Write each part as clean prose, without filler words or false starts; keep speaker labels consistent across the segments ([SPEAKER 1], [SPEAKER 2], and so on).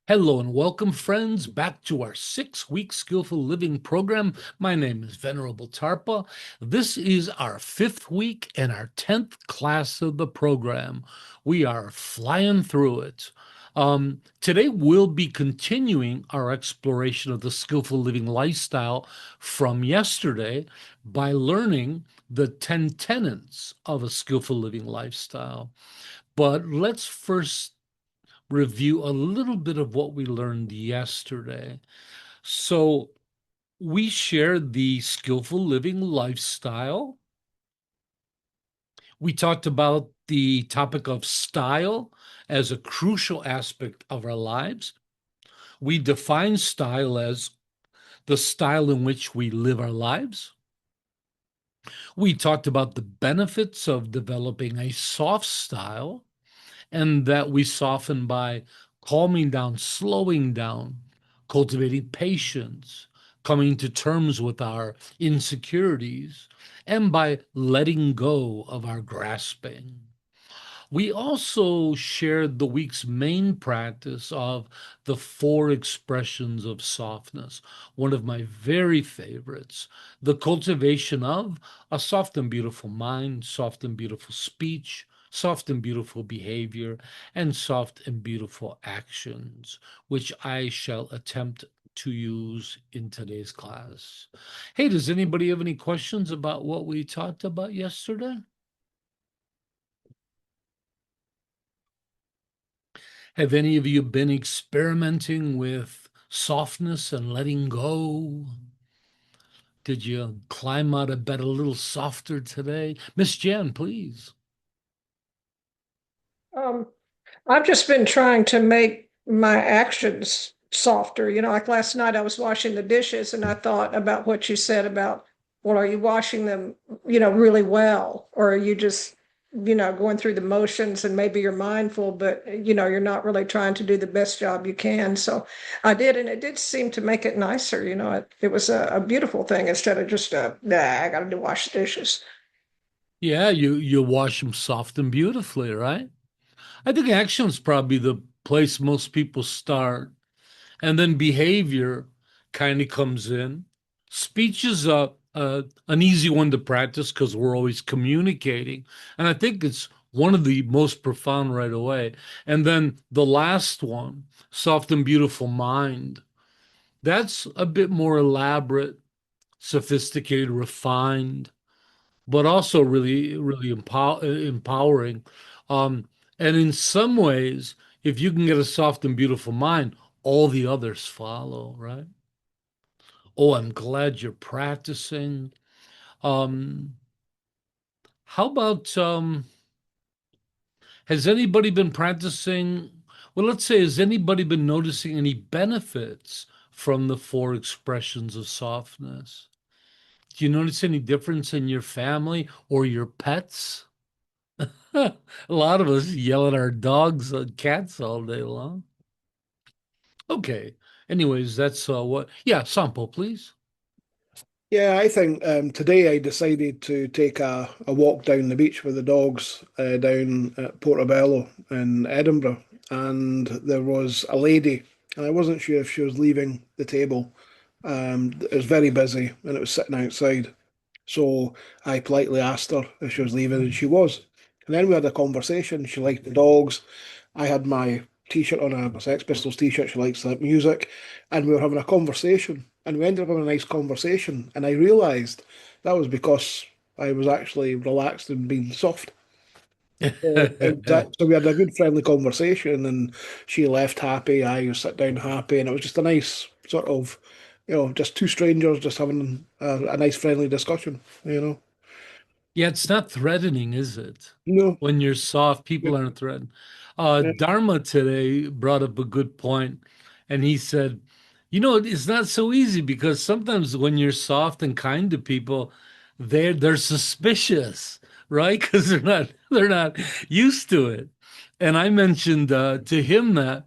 [SPEAKER 1] Hello and welcome, friends, back to our 6-week Skillful Living program. My name is Venerable Tarpa. This is our 5th week and our 10th class of the program. We are flying through it. Today, we'll be continuing our exploration of the Skillful Living lifestyle from yesterday by learning the 10 tenets of a Skillful Living lifestyle. But let's first review a little bit of what we learned yesterday. So we shared the skillful living lifestyle. We talked about the topic of style as a crucial aspect of our lives. We define style as the style in which we live our lives. We talked about the benefits of developing a soft style, and that we soften by calming down, slowing down, cultivating patience, coming to terms with our insecurities, and by letting go of our grasping. We also shared the week's main practice of the 4 expressions of softness, one of my very favorites, the cultivation of a soft and beautiful mind, soft and beautiful speech, soft and beautiful behavior, and soft and beautiful actions, which I shall attempt to use in today's class. Hey, does anybody have any questions about what we talked about yesterday? Have any of you been experimenting with softness and letting go? Did you climb out of bed a little softer today? Miss Jan, please.
[SPEAKER 2] Um, I've just been trying to make my actions softer. Like last night I was washing the dishes and I thought about what you said about, well, are you washing them, really well? Or are you just, going through the motions and maybe you're mindful, but, you're not really trying to do the best job you can. So I did, and it did seem to make it nicer. It was a beautiful thing instead of just, I got to do wash the dishes.
[SPEAKER 1] Yeah, you wash them soft and beautifully, right? I think action's probably the place most people start, and then behavior kind of comes in. Speech is an easy one to practice because we're always communicating, and I think it's one of the most profound right away. And then the last one, soft and beautiful mind. That's a bit more elaborate, sophisticated, refined, but also really empowering. Um, and in some ways, if you can get a soft and beautiful mind, all the others follow, right? Oh, I'm glad you're practicing. Um, how about has anybody been practicing? Well, let's say, has anybody been noticing any benefits from the 4 expressions of softness? Do you notice any difference in your family or your pets? A lot of us yell at our dogs and cats all day long. Okay. Anyways, that's yeah, sample, please.
[SPEAKER 3] Yeah, I think today I decided to take a walk down the beach with the dogs down at Portobello in Edinburgh. And there was a lady, and I wasn't sure if she was leaving the table. It was very busy and it was sitting outside. So I politely asked her if she was leaving, and she was. And then we had a conversation. She liked the dogs. I had my t-shirt on, a Sex Pistols t-shirt. She likes that music. And we were having a conversation. And we ended up having a nice conversation. And I realised that was because I was actually relaxed and being soft. So we had a good friendly conversation, and she left happy. I sat down happy, and it was just a nice sort of, just two strangers just having a nice friendly discussion.
[SPEAKER 1] Yeah, it's not threatening, is it?
[SPEAKER 3] No,
[SPEAKER 1] When you're soft, people aren't threatened.
[SPEAKER 3] yeah,
[SPEAKER 1] Dharma today brought up a good point, and he said, it's not so easy because sometimes when you're soft and kind to people, they're suspicious, right? Because they're not used to it. And I mentioned to him that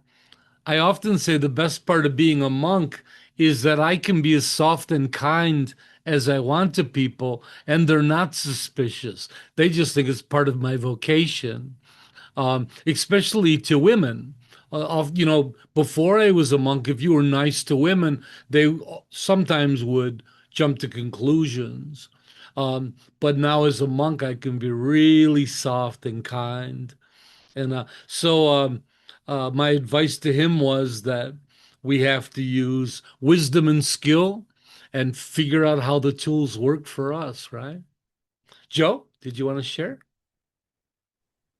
[SPEAKER 1] I often say the best part of being a monk is that I can be as soft and kind as I want to people, and they're not suspicious. They just think it's part of my vocation, especially to women. Before I was a monk, if you were nice to women, they sometimes would jump to conclusions. But now as a monk, I can be really soft and kind. And my advice to him was that we have to use wisdom and skill and figure out how the tools work for us, right? Joe, did you want to share?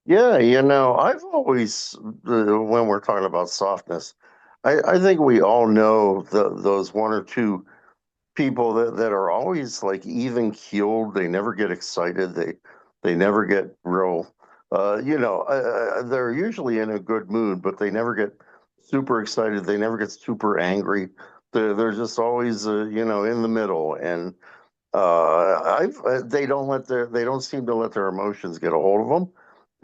[SPEAKER 4] Yeah, I've always, when we're talking about softness, I think we all know those one or two people that are always like even keeled. They never get excited. They never get real. They're usually in a good mood, but they never get super excited. They never get super angry. They're just always, in the middle. And they don't seem to let their emotions get a hold of them,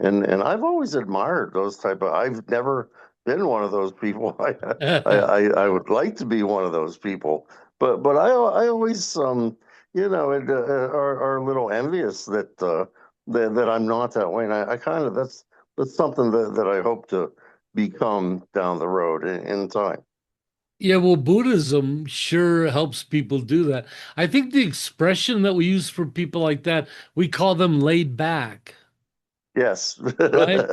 [SPEAKER 4] and I've always admired those type of. I've never been one of those people. I would like to be one of those people, but I always are a little envious that I'm not that way, and I kind of that's something that I hope to become down the road in time.
[SPEAKER 1] Yeah, well, Buddhism sure helps people do that. I think the expression that we use for people like that, we call them laid back,
[SPEAKER 4] Yes,
[SPEAKER 1] right?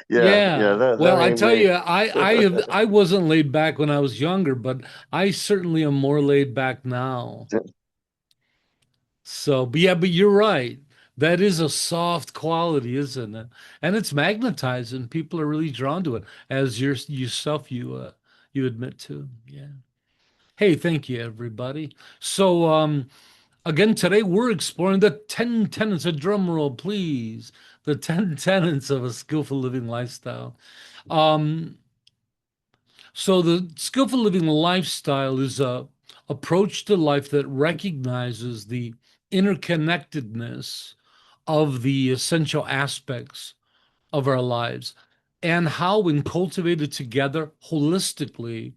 [SPEAKER 4] yeah.
[SPEAKER 1] Yeah.
[SPEAKER 4] That
[SPEAKER 1] Well, I
[SPEAKER 4] ain't
[SPEAKER 1] tell
[SPEAKER 4] me.
[SPEAKER 1] you, I wasn't laid back when I was younger, but I certainly am more laid back now. So, but yeah, but you're right. That is a soft quality, isn't it? And it's magnetizing. People are really drawn to it, as yourself you admit to. Yeah. Hey, thank you, everybody. So, again, today we're exploring the 10 tenets, a drum roll, please. The 10 tenets of a skillful living lifestyle. Um, so the skillful living lifestyle is a approach to life that recognizes the interconnectedness of the essential aspects of our lives and how, when cultivated together holistically,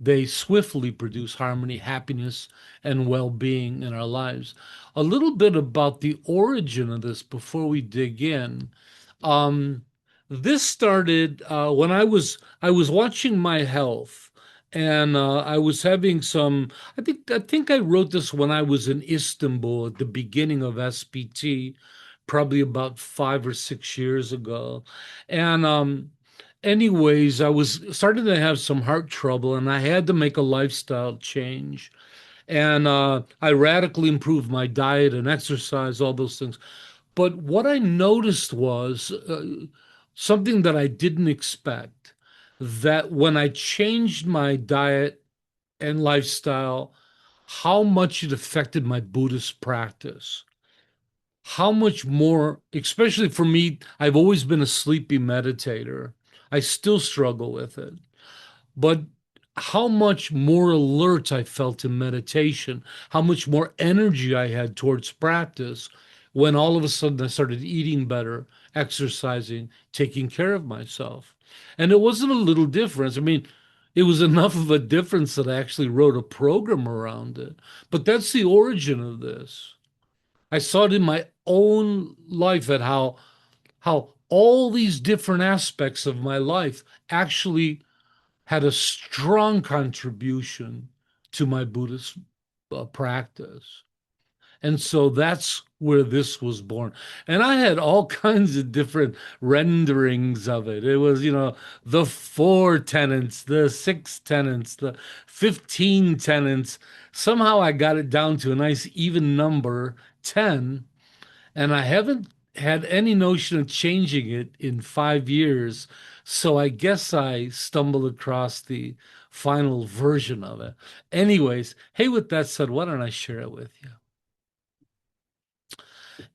[SPEAKER 1] they swiftly produce harmony, happiness, and well being in our lives. A little bit about the origin of this before we dig in. Um, this started when I was watching my health, and I was having some. I think I wrote this when I was in Istanbul at the beginning of SPT, probably about 5 or 6 years ago, and anyways, I was starting to have some heart trouble and I had to make a lifestyle change. And I radically improved my diet and exercise, all those things. But what I noticed was something that I didn't expect, that when I changed my diet and lifestyle, how much it affected my Buddhist practice. How much more, especially for me, I've always been a sleepy meditator. I still struggle with it, but how much more alert I felt in meditation, how much more energy I had towards practice when all of a sudden I started eating better, exercising, taking care of myself. And it wasn't a little difference. I mean, it was enough of a difference that I actually wrote a program around it. But that's the origin of this. I saw it in my own life at how all these different aspects of my life actually had a strong contribution to my Buddhist practice. And so that's where this was born. And I had all kinds of different renderings of it. It was, the 4 tenets, the 6 tenets, the 15 tenets. Somehow I got it down to a nice even number, 10. And I haven't had any notion of changing it in 5 years. So I guess I stumbled across the final version of it. Anyways, hey, with that said, why don't I share it with you?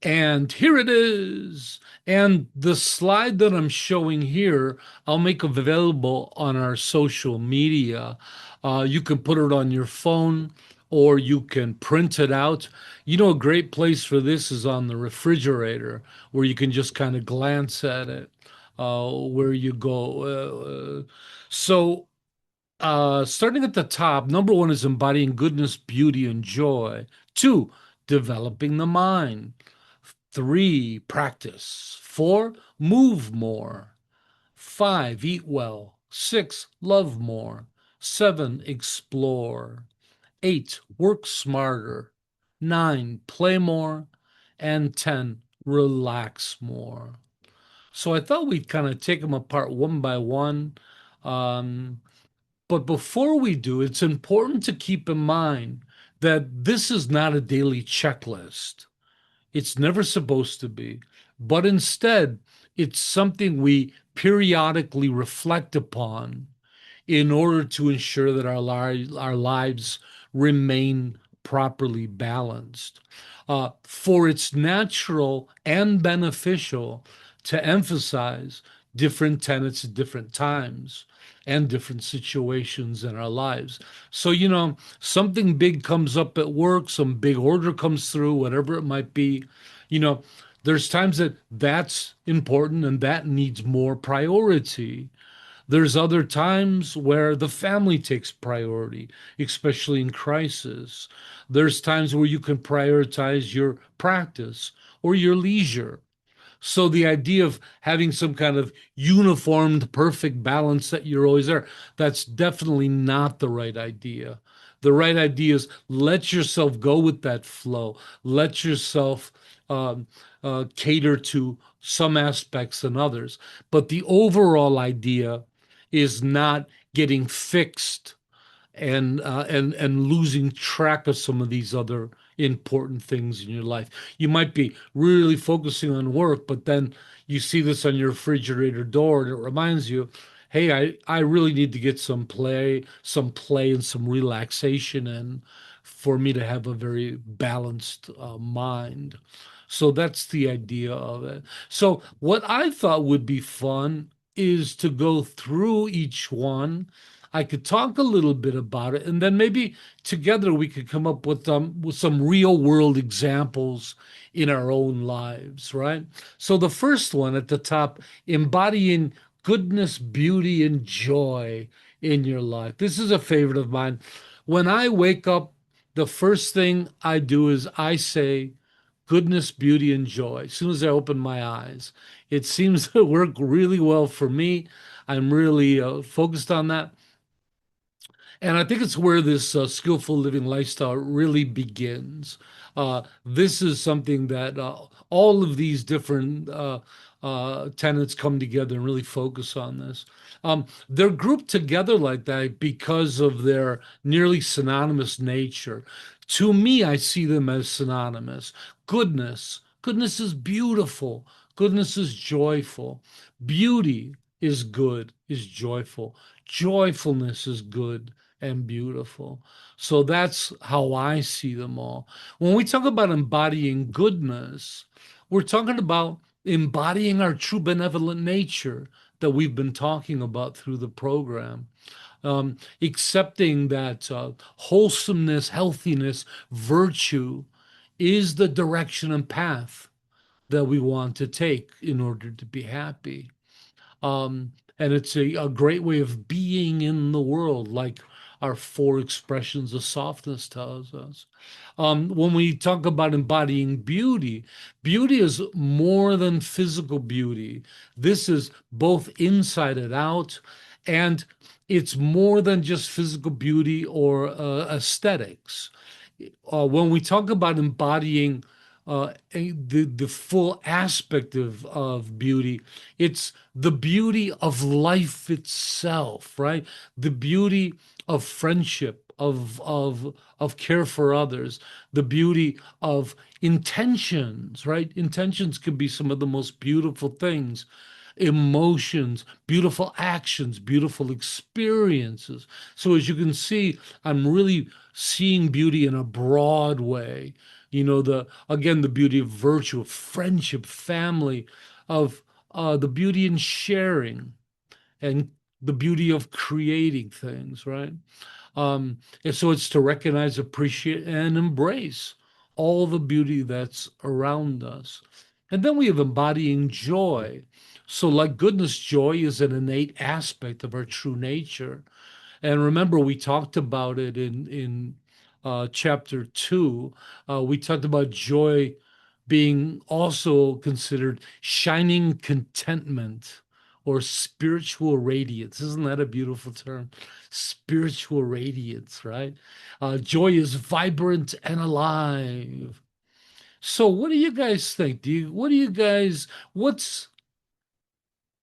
[SPEAKER 1] And here it is. And the slide that I'm showing here, I'll make available on our social media. You can put it on your phone or you can print it out. A great place for this is on the refrigerator where you can just kind of glance at it where you go. Starting at the top, number one is embodying goodness, beauty, and joy. Two, developing the mind. Three, practice. Four, move more. Five, eat well. 6, love more. 7, explore. 8, work smarter. 9, play more. And 10, relax more. So I thought we'd kind of take them apart one by one. Um, but before we do, it's important to keep in mind that this is not a daily checklist. It's never supposed to be, but instead, it's something we periodically reflect upon in order to ensure that our lives remain properly balanced. For it's natural and beneficial to emphasize different tenets at different times and different situations in our lives. So, something big comes up at work, some big order comes through, whatever it might be, you know, there's times that that's important and that needs more priority. There's other times where the family takes priority, especially in crisis. There's times where you can prioritize your practice or your leisure. So the idea of having some kind of uniformed, perfect balance that you're always there, that's definitely not the right idea. The right idea is let yourself go with that flow. Let yourself um, cater to some aspects and others. But the overall idea is not getting fixed and losing track of some of these other important things in your life. You might be really focusing on work, but then you see this on your refrigerator door and it reminds you, hey, I really need to get some play and some relaxation in for me to have a very balanced mind. So that's the idea of it. So what I thought would be fun is to go through each one. I could talk a little bit about it, and then maybe together we could come up with some real world examples in our own lives, right? So the first one at the top, embodying goodness, beauty, and joy in your life. This is a favorite of mine. When I wake up, the first thing I do is I say, goodness, beauty, and joy. As soon as I open my eyes, it seems to work really well for me. I'm really focused on that. And I think it's where this skillful living lifestyle really begins. This is something that all of these different tenets come together and really focus on this. They're grouped together like that because of their nearly synonymous nature. To me, I see them as synonymous. Goodness is beautiful. Goodness is joyful. Beauty is good, is joyful. Joyfulness is good and beautiful. So that's how I see them all. When we talk about embodying goodness, we're talking about embodying our true benevolent nature that we've been talking about through the program. Accepting that wholesomeness, healthiness, virtue is the direction and path that we want to take in order to be happy. And it's a great way of being in the world, like our four expressions of softness tells us. When we talk about embodying beauty, beauty is more than physical beauty. This is both inside and out, and it's more than just physical beauty or aesthetics. When we talk about embodying the full aspect of beauty, it's the beauty of life itself, right? The beauty of friendship, of care for others, the beauty of intentions, right? Intentions can be some of the most beautiful things, emotions, beautiful actions, beautiful experiences. So as you can see, I'm really seeing beauty in a broad way. The beauty of virtue, of friendship, family, of the beauty in sharing, and the beauty of creating things, right? And so it's to recognize, appreciate, and embrace all the beauty that's around us. And then we have embodying joy. So, like goodness, joy is an innate aspect of our true nature. And remember, we talked about it in chapter 2. We talked about joy being also considered shining contentment or spiritual radiance. Isn't that a beautiful term? Spiritual radiance, right? Joy is vibrant and alive. So what do you guys think? What's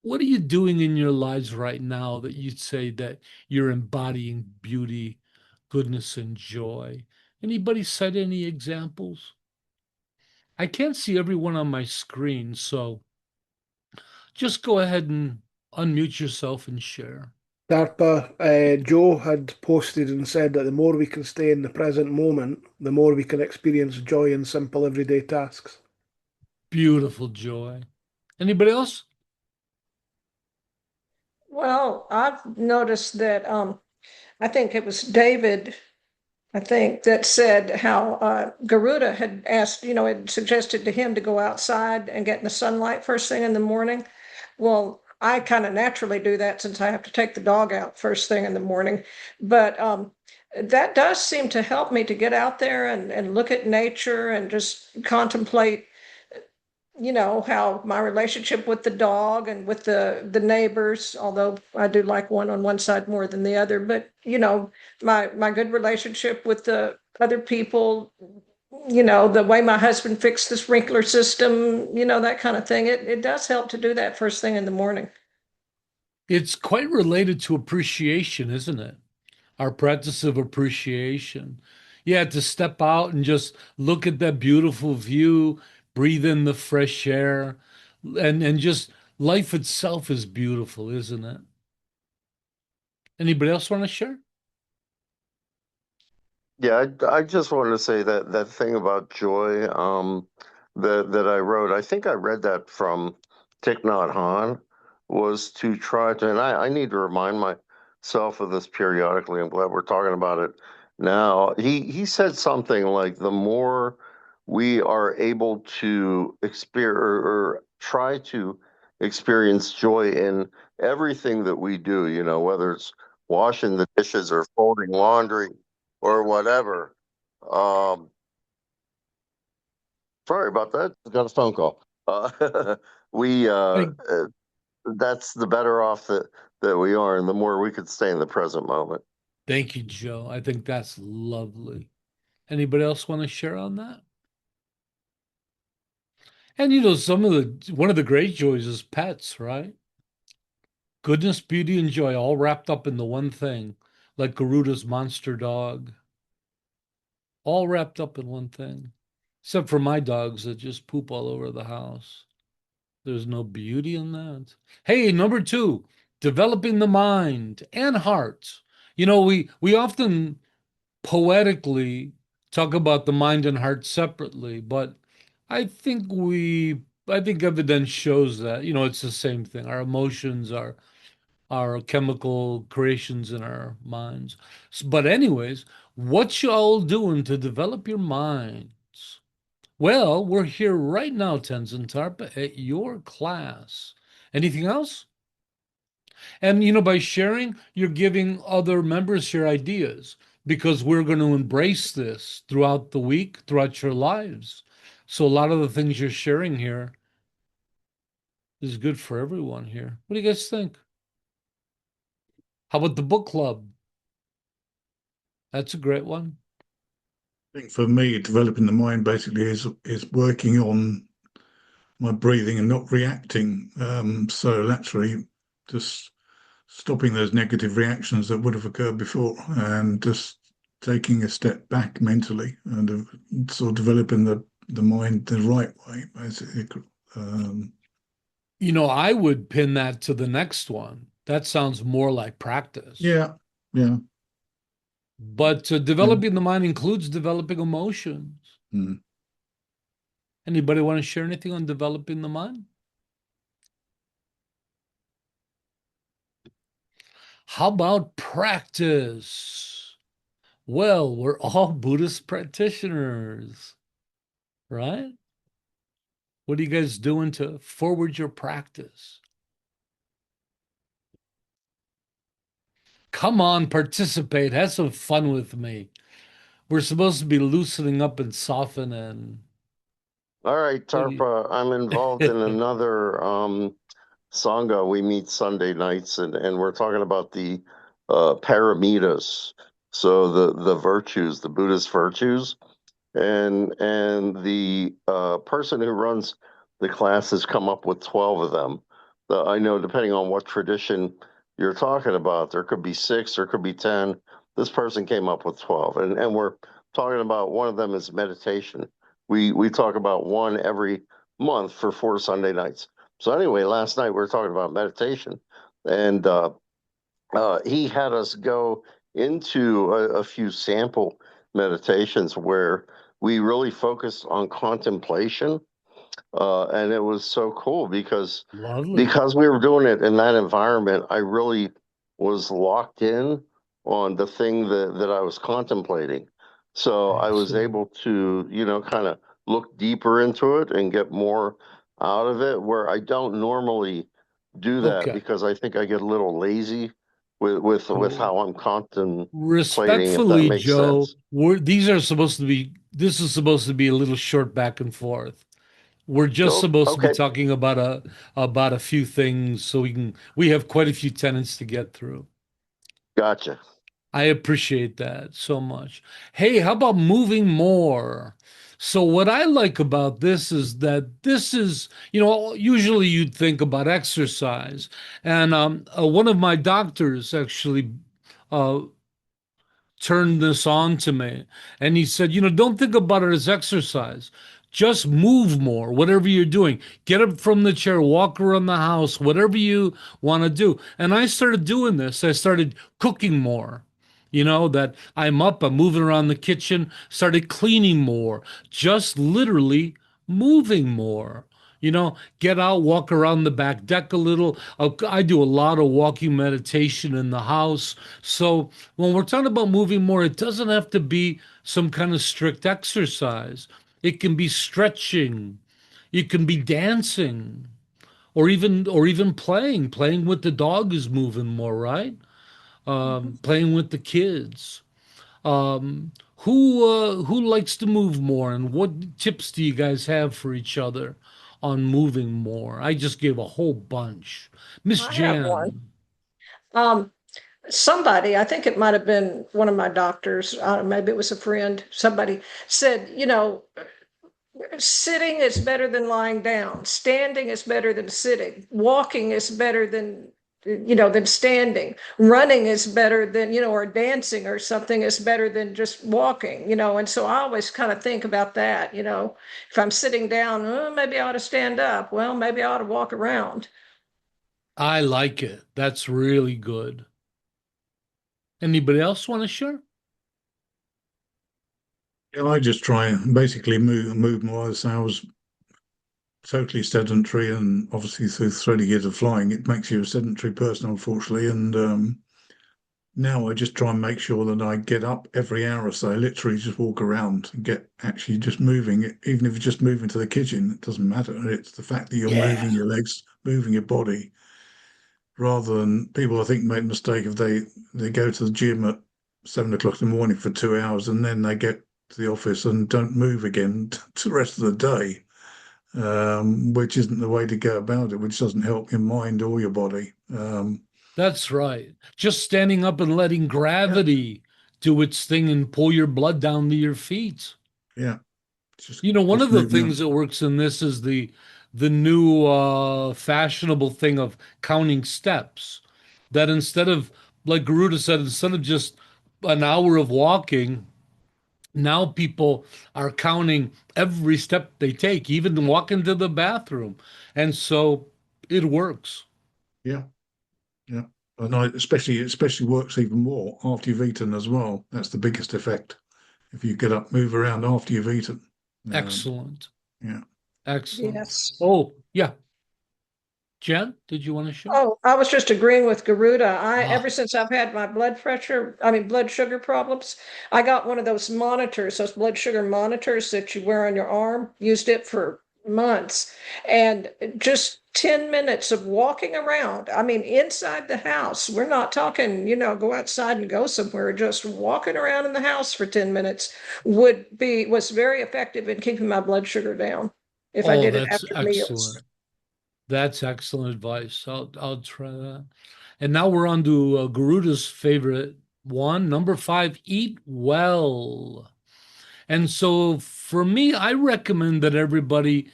[SPEAKER 1] what are you doing in your lives right now that you'd say that you're embodying beauty, goodness, and joy? Anybody cite any examples? I can't see everyone on my screen, so just go ahead and unmute yourself and share.
[SPEAKER 3] Tarpa, Joe had posted and said that the more we can stay in the present moment, the more we can experience joy in simple everyday tasks.
[SPEAKER 1] Beautiful joy. Anybody else?
[SPEAKER 2] Well, I've noticed that I think it was David, I think, that said how Garuda had asked, had suggested to him to go outside and get in the sunlight first thing in the morning. Well, I kind of naturally do that since I have to take the dog out first thing in the morning. But that does seem to help me to get out there and look at nature and just contemplate, how my relationship with the dog and with the neighbors, although I do like one on one side more than the other, but my good relationship with the other people, the way my husband fixed the sprinkler system, that kind of thing. It does help to do that first thing in the morning.
[SPEAKER 1] It's quite related to appreciation, isn't it? Our practice of appreciation. Yeah, to step out and just look at that beautiful view, breathe in the fresh air, and just life itself is beautiful, isn't it? Anybody else want to share?
[SPEAKER 4] Yeah, I just wanted to say that that thing about joy, that I wrote. I think I read that from Thich Nhat Hanh, was to try to, and I need to remind myself of this periodically. I'm glad we're talking about it now. He said something like the more we are able to experience or try to experience joy in everything that we do, whether it's washing the dishes or folding laundry or whatever. Um, Sorry about that. I got a phone call. We
[SPEAKER 1] Thank,
[SPEAKER 4] That's the better off that we are, and the more we could stay in the present moment.
[SPEAKER 1] thank you, Joe. I think that's lovely. Anybody else want to share on that? And one of the great joys is pets, right? Goodness, beauty, and joy all wrapped up in the one thing, like Garuda's monster dog, all wrapped up in one thing. Except for my dogs that just poop all over the house. There's no beauty in that. Hey, number two, developing the mind and heart. We often poetically talk about the mind and heart separately, but I think I think evidence shows that, it's the same thing. Our emotions are chemical creations in our minds. But anyways, what y'all doing to develop your minds? Well, we're here right now, Tenzin Tarpa, at your class. Anything else? And by sharing, you're giving other members your ideas because we're going to embrace this throughout the week, throughout your lives. So a lot of the things you're sharing here is good for everyone here. What do you guys think? How about the book club? That's a great one.
[SPEAKER 5] I think for me, developing the mind basically is working on my breathing and not reacting. So actually, just stopping those negative reactions that would have occurred before, and just taking a step back mentally and sort of developing the mind the right way, basically. Um,
[SPEAKER 1] I would pin that to the next one. That sounds more like practice.
[SPEAKER 5] yeah, yeah,
[SPEAKER 1] But
[SPEAKER 5] yeah.
[SPEAKER 1] developing the mind includes developing emotions.
[SPEAKER 5] Mm.
[SPEAKER 1] Anybody want to share anything on developing the mind? How about practice? Well, we're all Buddhist practitioners, right? What are you guys doing to forward your practice? Come on, participate. Have some fun with me. We're supposed to be loosening up and softening.
[SPEAKER 4] All right,
[SPEAKER 1] What do you?
[SPEAKER 4] Tarpa, I'm involved in another Sangha, we meet Sunday nights, and we're talking about the paramitas, so the virtues, the Buddhist virtues, and the person who runs the class has come up with 12 of them. I know, depending on what tradition you're talking about, there could be 6, there could be 10. This person came up with 12, and we're talking about one of them is meditation. We talk about one every month for 4 Sunday nights. So anyway, last night we were talking about meditation, and he had us go into a few sample meditations where we really focused on contemplation, and it was so cool
[SPEAKER 1] Lovely.
[SPEAKER 4] because we were doing it in that environment. I really was locked in on the thing that I was contemplating. So I was
[SPEAKER 1] Excellent.
[SPEAKER 4] able to, kind of look deeper into it and get more out of it, where I don't normally do that
[SPEAKER 1] Okay.
[SPEAKER 4] because I think I get a little lazy with
[SPEAKER 1] So
[SPEAKER 4] how I'm contemplating, if that
[SPEAKER 1] respectfully,
[SPEAKER 4] makes
[SPEAKER 1] Joe,
[SPEAKER 4] sense.
[SPEAKER 1] this is supposed to be a little short back and forth. We're just
[SPEAKER 4] Oh,
[SPEAKER 1] supposed to be
[SPEAKER 4] okay,
[SPEAKER 1] talking about a few things so we have quite a few tenets to get through.
[SPEAKER 4] gotcha.
[SPEAKER 1] I appreciate that so much. Hey, how about moving more? So what I like about this is that this is, usually you'd think about exercise. And one of my doctors actually uh, turned this on to me. And he said, don't think about it as exercise. Just move more, whatever you're doing. Get up from the chair, walk around the house, whatever you want to do. And I started doing this. I started cooking more. That I'm moving around the kitchen, started cleaning more, just literally moving more. Get out, walk around the back deck a little. I do a lot of walking meditation in the house. So when we're talking about moving more, it doesn't have to be some kind of strict exercise. It can be stretching, it can be dancing, or even playing with the dog is moving more, right? Playing with the kids. Who likes to move more, and what tips do you guys have for each other on moving more? I just gave a whole bunch. Miss
[SPEAKER 2] I have one.
[SPEAKER 1] Jan.
[SPEAKER 2] Um, Somebody, I think it might have been one of my doctors, maybe it was a friend, somebody said, sitting is better than lying down, standing is better than sitting, walking is better than standing, running is better than, or dancing or something is better than just walking, and so I always kind of think about that, if I'm sitting down, maybe I ought to stand up, well, maybe I ought to walk around.
[SPEAKER 1] I like it. That's really good. Anybody else want to share?
[SPEAKER 5] Yeah, I just try and basically move more. As I was totally sedentary, and obviously through 30 years of flying, it makes you a sedentary person, unfortunately. And now I just try and make sure that I get up every hour or so, literally just walk around and get actually just moving. Even if you're just moving to the kitchen, it doesn't matter. It's the fact that you're
[SPEAKER 1] Yeah.
[SPEAKER 5] moving your legs, moving your body, rather than people I think make a mistake if they go to the gym at 7 o'clock in the morning for 2 hours and then they get to the office and don't move again to the rest of the day, which isn't the way to go about it, which doesn't help your mind or your body.
[SPEAKER 1] That's right. Just standing up and letting
[SPEAKER 5] Yeah,
[SPEAKER 1] gravity do its thing and pull your blood down to your feet.
[SPEAKER 5] yeah, just
[SPEAKER 1] One
[SPEAKER 5] just
[SPEAKER 1] of the
[SPEAKER 5] moving
[SPEAKER 1] things
[SPEAKER 5] on.
[SPEAKER 1] that works in this is the new fashionable thing of counting steps. That instead of, like Garuda said, instead of just an hour of walking, now people are counting every step they take, even walking to the bathroom. And so it works.
[SPEAKER 5] Yeah, yeah. And I especially works even more after you've eaten as well. That's the biggest effect. If you get up, move around after you've eaten. Um,
[SPEAKER 1] Excellent.
[SPEAKER 5] yeah.
[SPEAKER 1] Excellent.
[SPEAKER 2] Yes.
[SPEAKER 1] Oh, yeah. Jen, did you want to share?
[SPEAKER 2] Oh, I was just agreeing with Garuda. Ever
[SPEAKER 1] Ah,
[SPEAKER 2] since I've had my blood sugar problems, I got one of those monitors, those blood sugar monitors that you wear on your arm. Used it for months. And just 10 minutes of walking around. I mean, inside the house. We're not talking, go outside and go somewhere. Just walking around in the house for 10 minutes was very effective in keeping my blood sugar down if I
[SPEAKER 1] oh,
[SPEAKER 2] did it
[SPEAKER 1] that's
[SPEAKER 2] after
[SPEAKER 1] excellent.
[SPEAKER 2] meals.
[SPEAKER 1] That's excellent advice. I'll try that. And now we're on to Garuda's favorite one, number 5, eat well. And so for me, I recommend that everybody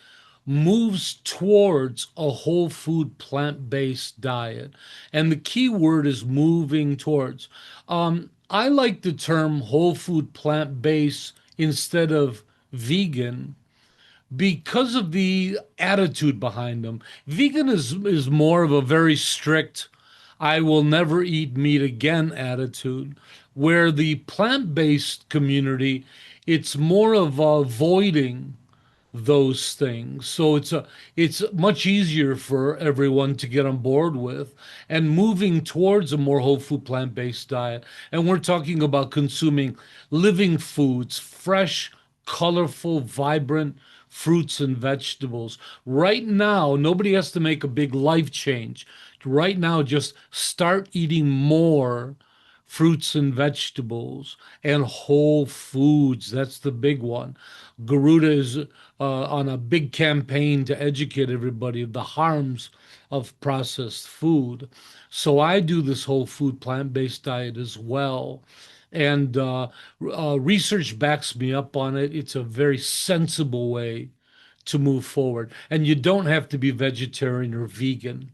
[SPEAKER 1] moves towards a whole food plant-based diet. And the key word is moving towards. I like the term whole food plant-based instead of vegan because of the attitude behind them. Vegan is more of a very strict, I will never eat meat again attitude, where the plant-based community, it's more of avoiding those things. So it's much easier for everyone to get on board with and moving towards a more whole food plant-based diet. And we're talking about consuming living foods, fresh, colorful, vibrant fruits and vegetables. Right now, nobody has to make a big life change. Right now, just start eating more fruits and vegetables and whole foods. That's the big one. Garuda is on a big campaign to educate everybody of the harms of processed food. So I do this whole food plant-based diet as well. And research backs me up on it. It's a very sensible way to move forward. And you don't have to be vegetarian or vegan.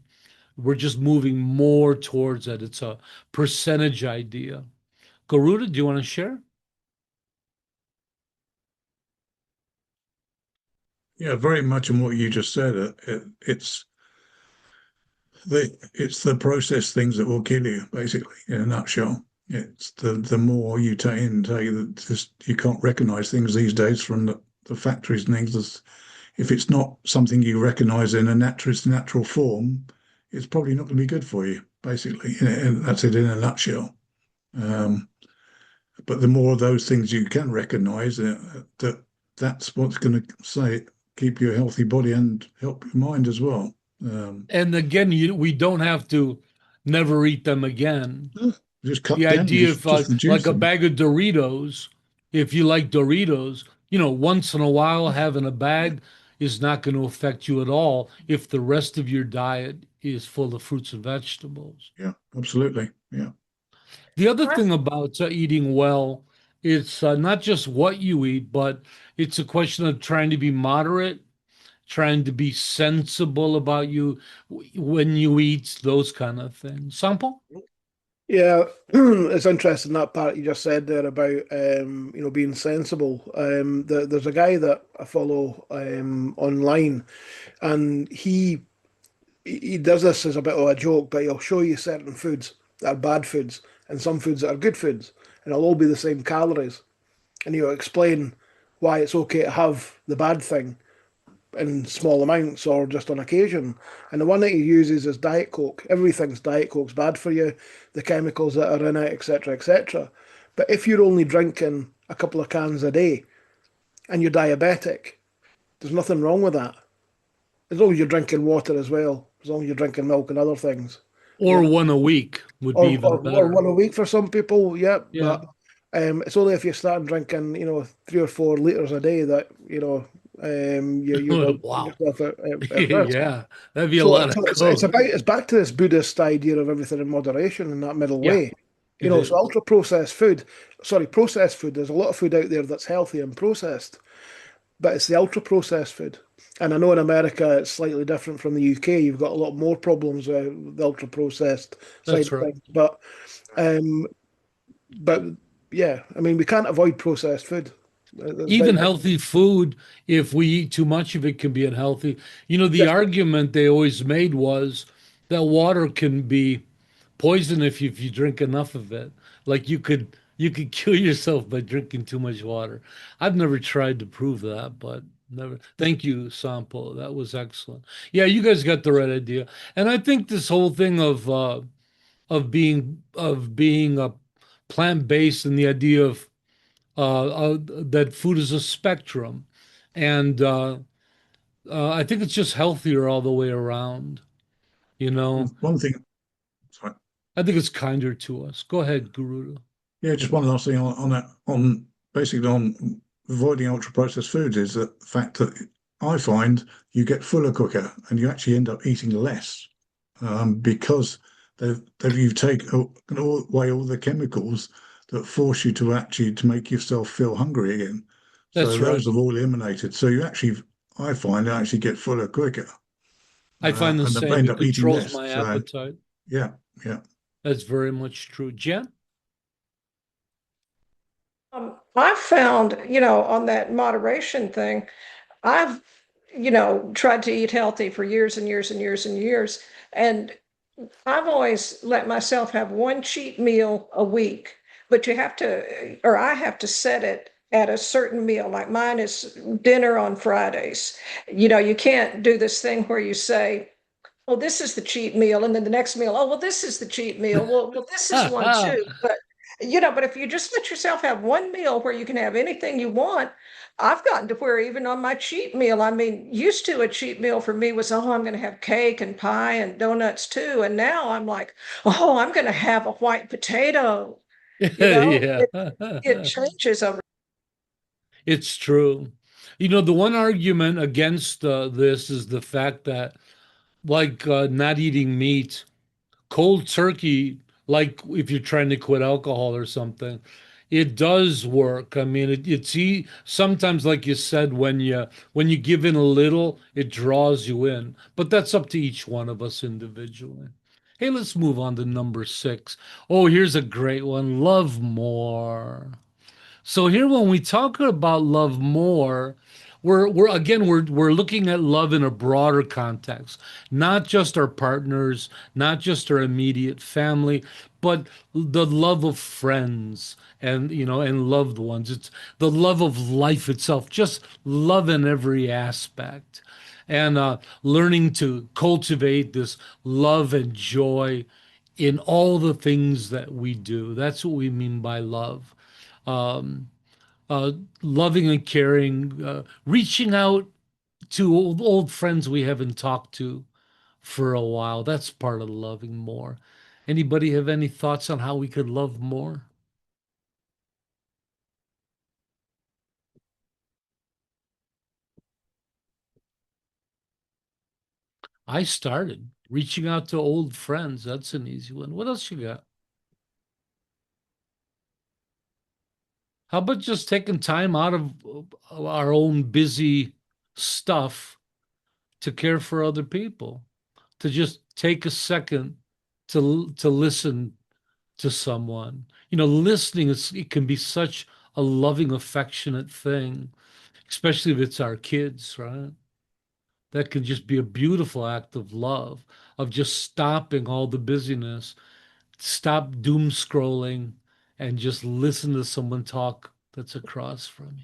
[SPEAKER 1] We're just moving more towards it. It's a percentage idea. Garuda, do you want to share?
[SPEAKER 5] Yeah, very much in what you just said. It's the processed things that will kill you, basically, in a nutshell. It's the more you take in, that just you can't recognize things these days from the factories and things. If it's not something you recognize in a natural form, it's probably not going to be good for you, basically. And that's it in a nutshell. Um, but the more of those things you can recognize, that's what's going to say keep you a healthy body and help your mind as well.
[SPEAKER 1] And again, we don't have to never eat them again.
[SPEAKER 5] Just cut
[SPEAKER 1] The
[SPEAKER 5] down,
[SPEAKER 1] idea of
[SPEAKER 5] just
[SPEAKER 1] like
[SPEAKER 5] reduce
[SPEAKER 1] a
[SPEAKER 5] them.
[SPEAKER 1] bag of Doritos, if you like Doritos, once in a while having a bag is not going to affect you at all if the rest of your diet is full of fruits and vegetables.
[SPEAKER 5] Yeah, absolutely. Yeah.
[SPEAKER 1] The other thing about eating well, it's not just what you eat, but it's a question of trying to be moderate, trying to be sensible about you when you eat, those kind of things. Sample?
[SPEAKER 3] Yeah, it's interesting that part you just said there about being sensible. There's a guy that I follow online, and he does this as a bit of a joke, but he'll show you certain foods that are bad foods and some foods that are good foods, and it'll all be the same calories, and he'll explain why it's okay to have the bad thing in small amounts or just on occasion. And the one that he uses is Diet Coke. Everything's Diet Coke's bad for you, the chemicals that are in it, etc., etc. But if you're only drinking a couple of cans a day and you're diabetic, there's nothing wrong with that. As long as you're drinking water as well, as long as you're drinking milk and other things, you
[SPEAKER 1] Or
[SPEAKER 3] know,
[SPEAKER 1] one a week would be even
[SPEAKER 3] or
[SPEAKER 1] better.
[SPEAKER 3] one a week for some people, yeah.
[SPEAKER 1] Yeah.
[SPEAKER 3] But it's only if you start drinking, 3 or 4 liters a day that you're going to find
[SPEAKER 1] Wow.
[SPEAKER 3] yourself at risk.
[SPEAKER 1] Yeah, that'd be a
[SPEAKER 3] So,
[SPEAKER 1] lot of
[SPEAKER 3] so it's
[SPEAKER 1] Coke.
[SPEAKER 3] about it's back to this Buddhist idea of everything in moderation and that middle
[SPEAKER 1] Yeah,
[SPEAKER 3] way.
[SPEAKER 1] it
[SPEAKER 3] So
[SPEAKER 1] is.
[SPEAKER 3] ultra processed food, sorry, processed food. There's a lot of food out there that's healthy and processed, but it's the ultra processed food. And I know in America it's slightly different from the UK. You've got a lot more problems with the ultra processed side
[SPEAKER 1] That's
[SPEAKER 3] of
[SPEAKER 1] right.
[SPEAKER 3] things. Um, but yeah, I mean we can't avoid processed food. That's
[SPEAKER 1] Even
[SPEAKER 3] very
[SPEAKER 1] healthy food, if we eat too much of it, can be unhealthy. The
[SPEAKER 3] yes,
[SPEAKER 1] argument they always made was that water can be poison if you drink enough of it. Like you could kill yourself by drinking too much water. I've never tried to prove that, but never. Thank you, Sampo. That was excellent. Yeah, you guys got the right idea. And I think this whole thing of being a plant-based and the idea of that food is a spectrum, and I think it's just healthier all the way around. You know,
[SPEAKER 5] One thing, sorry.
[SPEAKER 1] I think it's kinder to us. Go ahead, Guru.
[SPEAKER 5] Yeah, just one last thing on that, on basically on avoiding ultra processed foods is the fact that I find you get fuller quicker and you actually end up eating less because you've taken away all the chemicals that force you to actually to make yourself feel hungry again. So
[SPEAKER 1] That's right.
[SPEAKER 5] those are all eliminated. So you actually, I find, I actually get fuller quicker
[SPEAKER 1] I find the
[SPEAKER 5] and I
[SPEAKER 1] same.
[SPEAKER 5] end
[SPEAKER 1] It
[SPEAKER 5] up eating
[SPEAKER 1] controls
[SPEAKER 5] less.
[SPEAKER 1] my
[SPEAKER 5] So
[SPEAKER 1] appetite.
[SPEAKER 5] yeah, yeah.
[SPEAKER 1] That's very much true. Jen?
[SPEAKER 2] I've found, on that moderation thing, I've, tried to eat healthy for years and years and years and years. And I've always let myself have one cheat meal a week, but you have to, or I have to set it at a certain meal. Like mine is dinner on Fridays. You can't do this thing where you say, oh, this is the cheat meal. And then the next meal, oh, well, this is the cheat meal. Well, this is one too. But if you just let yourself have one meal where you can have anything you want, I've gotten to where even on my cheat meal, I mean, used to a cheat meal for me was, oh, I'm going to have cake and pie and donuts too. And now I'm like, oh, I'm going to have a white potato.
[SPEAKER 1] Yeah.
[SPEAKER 2] It changes over.
[SPEAKER 1] It's true. The one argument against this is the fact that, like not eating meat, cold turkey, like if you're trying to quit alcohol or something, it does work. I mean, sometimes, like you said, when you give in a little, it draws you in. But that's up to each one of us individually. Hey, let's move on to number 6. Oh, here's a great one. Love more. So here, when we talk about love more, we're looking at love in a broader context, not just our partners, not just our immediate family, but the love of friends and loved ones. It's the love of life itself, just love in every aspect, and learning to cultivate this love and joy in all the things that we do. That's what we mean by love. um, uh, Loving and caring, reaching out to old friends we haven't talked to for a while. That's part of loving more. Anybody have any thoughts on how we could love more? I started reaching out to old friends. That's an easy one. What else you got? How about just taking time out of our own busy stuff to care for other people? To just take a second to listen to someone. Listening it can be such a loving, affectionate thing, especially if it's our kids, right? That can just be a beautiful act of love, of just stopping all the busyness, stop doom scrolling, and just listen to someone talk that's across from you.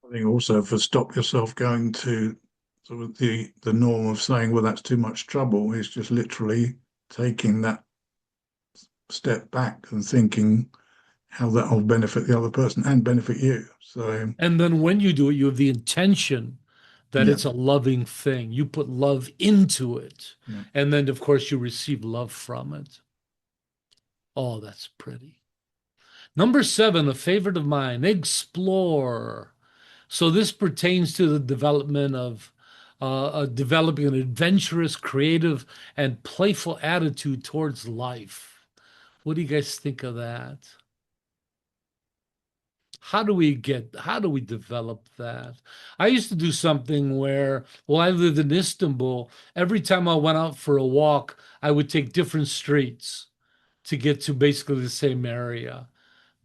[SPEAKER 5] I think also for stop yourself going to sort of the norm of saying, well, that's too much trouble, is just literally taking that step back and thinking how that will benefit the other person and benefit you. So
[SPEAKER 1] And then when you do it, you have the intention that
[SPEAKER 5] yeah,
[SPEAKER 1] it's a loving thing. You put love into it.
[SPEAKER 5] yeah.
[SPEAKER 1] And then, of course, you receive love from it. Oh, that's pretty. Number 7, a favorite of mine, explore. So this pertains to the development of developing an adventurous, creative, and playful attitude towards life. What do you guys think of that? How do we develop that? I used to do something where, well, I lived in Istanbul. Every time I went out for a walk, I would take different streets to get to basically the same area.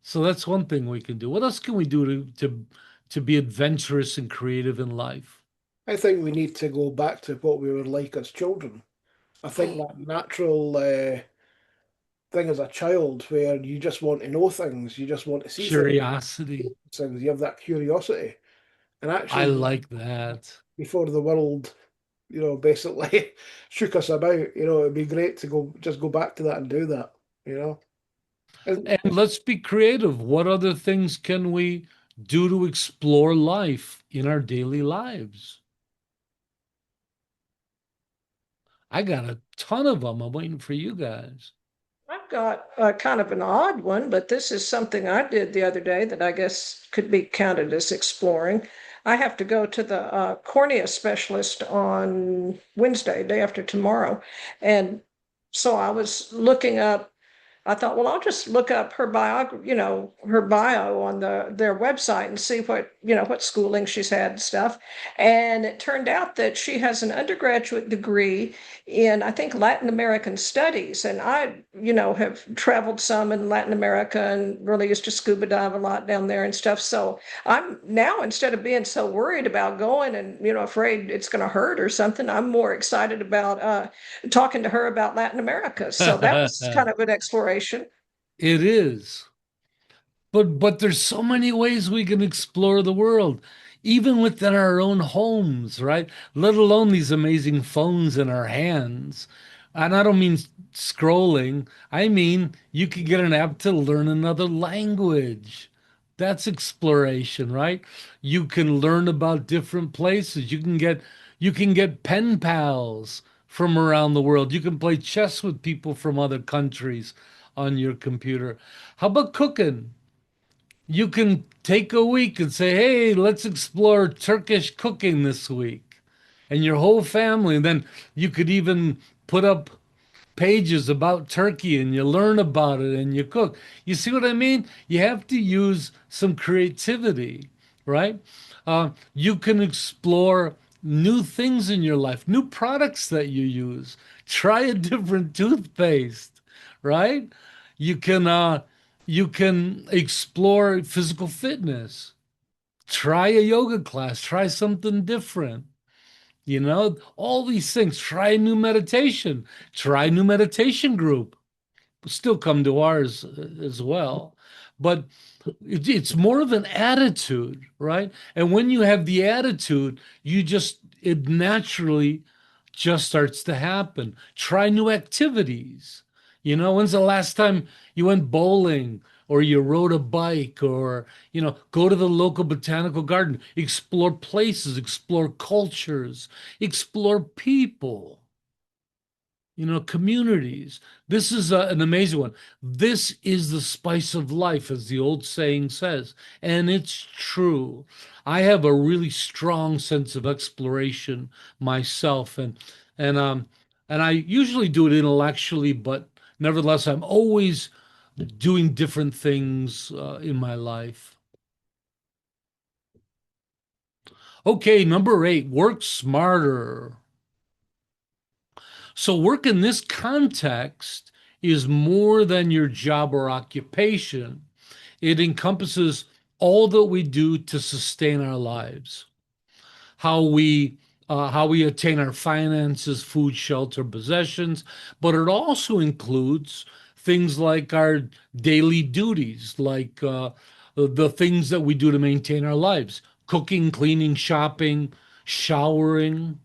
[SPEAKER 1] So that's one thing we can do. What else can we do to be adventurous and creative in life?
[SPEAKER 3] I think we need to go back to what we were like as children. I think that natural thing as a child where you just want to know things, you just want to see
[SPEAKER 1] Curiosity.
[SPEAKER 3] things, you have that curiosity. And
[SPEAKER 1] I
[SPEAKER 3] actually,
[SPEAKER 1] like that.
[SPEAKER 3] before the world, basically shook us about, it'd be great to go back to that and do that, you know. And
[SPEAKER 1] And let's be creative. What other things can we do to explore life in our daily lives? I got a ton of them. I'm waiting for you guys.
[SPEAKER 2] I've got kind of an odd one, but this is something I did the other day that I guess could be counted as exploring. I have to go to the cornea specialist on Wednesday, day after tomorrow. And so I was looking up, I thought, well, I'll just look up her her bio on their website and see what schooling she's had and stuff. And it turned out that she has an undergraduate degree in, I think, Latin American studies. And I have traveled some in Latin America and really used to scuba dive a lot down there and stuff. So I'm now, instead of being so worried about going and, afraid it's going to hurt or something, I'm more excited about talking to her about Latin America. So that was kind of an exploration.
[SPEAKER 1] It is. But there's so many ways we can explore the world, even within our own homes, right? Let alone these amazing phones in our hands. And I don't mean scrolling. I mean you could get an app to learn another language. That's exploration, right? You can learn about different places. You can get pen pals from around the world. You can play chess with people from other countries on your computer. How about cooking? You can take a week and say, hey, let's explore Turkish cooking this week. And your whole family, and then you could even put up pages about Turkey and you learn about it and you cook. You see what I mean? You have to use some creativity, right? You can explore new things in your life, new products that you use. Try a different toothpaste, right? You can explore physical fitness. Try a yoga class, try something different. All these things. Try a new meditation, try a new meditation group. Still come to ours as well. But it's more of an attitude, right? And when you have the attitude, it naturally just starts to happen. Try new activities. When's the last time you went bowling or you rode a bike or, go to the local botanical garden, explore places, explore cultures, explore people, communities. This is an amazing one. This is the spice of life, as the old saying says, and it's true. I have a really strong sense of exploration myself, and I usually do it intellectually, but nevertheless, I'm always doing different things in my life. Okay, number 8, work smarter. So, work in this context is more than your job or occupation. It encompasses all that we do to sustain our lives, how we attain our finances, food, shelter, possessions, but it also includes things like our daily duties, like the things that we do to maintain our lives: cooking, cleaning, shopping, showering,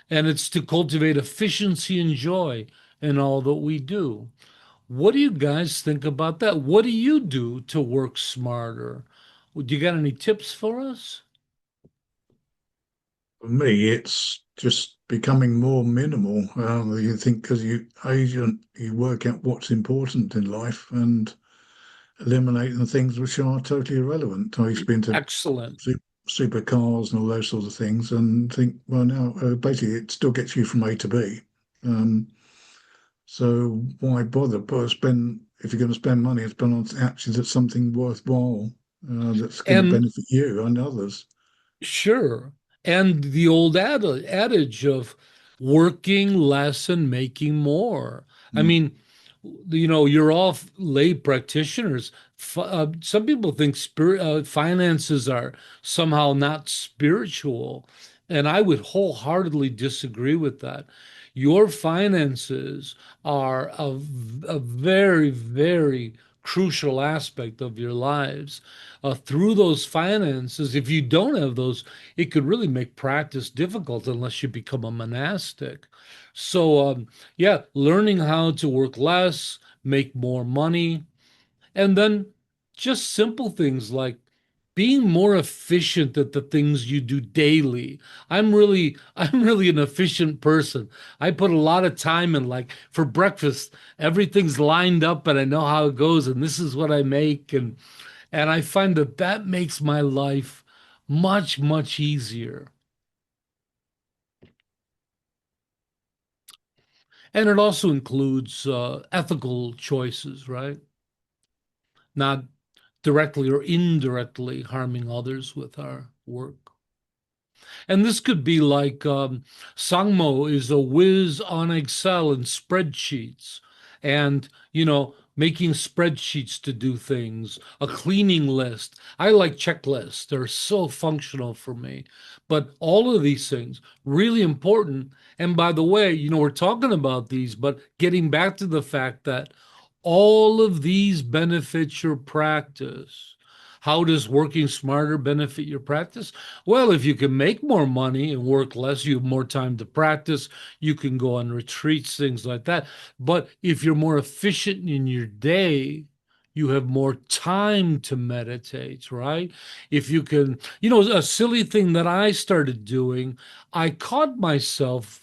[SPEAKER 1] and it's to cultivate efficiency and joy in all that we do. What do you guys think about that? What do you do to work smarter? Do you got any tips for us?
[SPEAKER 5] For me, it's just becoming more minimal. You think because you age and you work out what's important in life and eliminating the things which are totally irrelevant. I used to be into
[SPEAKER 1] Excellent.
[SPEAKER 5] supercars and all those sorts of things, and think, well, now basically it still gets you from A to B. Um, so why bother? But spend if you're going to spend money, spend on actually that's something worthwhile that's going to
[SPEAKER 1] And
[SPEAKER 5] benefit you and others.
[SPEAKER 1] sure. And the old adage of working less and making more. I
[SPEAKER 5] Mm.
[SPEAKER 1] mean, you're all lay practitioners. Some people think finances are somehow not spiritual. And I would wholeheartedly disagree with that. Your finances are a very, very crucial aspect of your lives. Through those finances, if you don't have those, it could really make practice difficult unless you become a monastic. So, yeah, learning how to work less, make more money, and then just simple things like being more efficient at the things you do daily. I'm really an efficient person. I put a lot of time in, like for breakfast, everything's lined up and I know how it goes and this is what I make, and I find that makes my life Much, much easier. And it also includes ethical choices, right? Not directly or indirectly harming others with our work. And this could be like Sangmo is a whiz on Excel and spreadsheets, and making spreadsheets to do things, a cleaning list. I like checklists; they're so functional for me. But all of these things really important. And by the way, we're talking about these, but getting back to the fact that all of these benefit your practice. How does working smarter benefit your practice? Well, if you can make more money and work less, you have more time to practice. You can go on retreats, things like that. But if you're more efficient in your day, you have more time to meditate, right? If you can, a silly thing that I started doing, I caught myself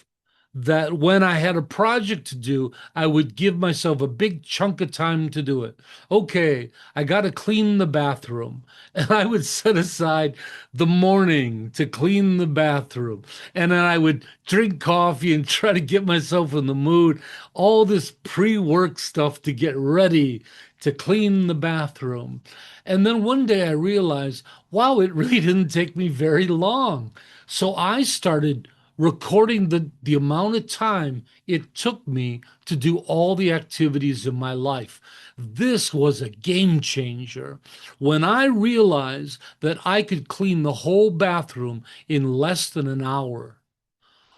[SPEAKER 1] that when I had a project to do, I would give myself a big chunk of time to do it. Okay, I got to clean the bathroom. And I would set aside the morning to clean the bathroom. And then I would drink coffee and try to get myself in the mood. All this pre work stuff to get ready to clean the bathroom. And then one day I realized, wow, it really didn't take me very long. So I started recording the amount of time it took me to do all the activities in my life. This was a game changer. When I realized that I could clean the whole bathroom in less than an hour,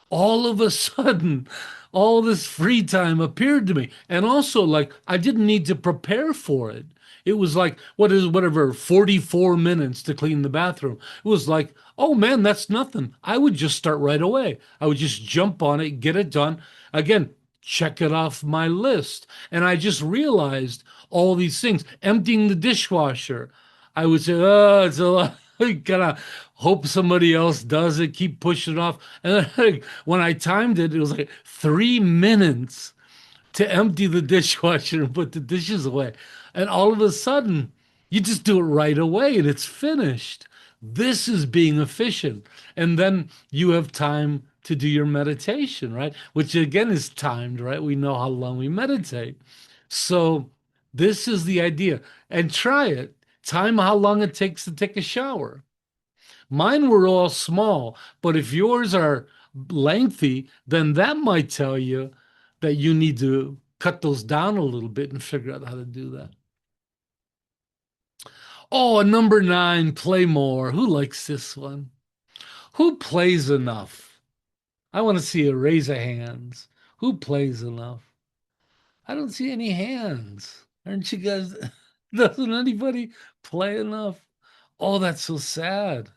[SPEAKER 1] all of a sudden, all this free time appeared to me. And also, like, I didn't need to prepare for it. It was like, whatever, 44 minutes to clean the bathroom. It was like, oh man, that's nothing. I would just start right away. I would just jump on it, get it done. Again, check it off my list. And I just realized all these things. Emptying the dishwasher. I would say, oh, it's a lot. You gotta hope somebody else does it, keep pushing it off. And then when I timed it, it was like 3 minutes to empty the dishwasher and put the dishes away. And all of a sudden, you just do it right away and it's finished. This is being efficient. And then you have time to do your meditation, right? Which again is timed, right? We know how long we meditate. So this is the idea. And try it. Time how long it takes to take a shower. Mine were all small, but if yours are lengthy, then that might tell you that you need to cut those down a little bit and figure out how to do that. Oh, and number 9, play more. Who likes this one? Who plays enough? I want to see a raise of hands. Who plays enough? I don't see any hands. Aren't you guys? Doesn't anybody play enough? Oh, that's so sad.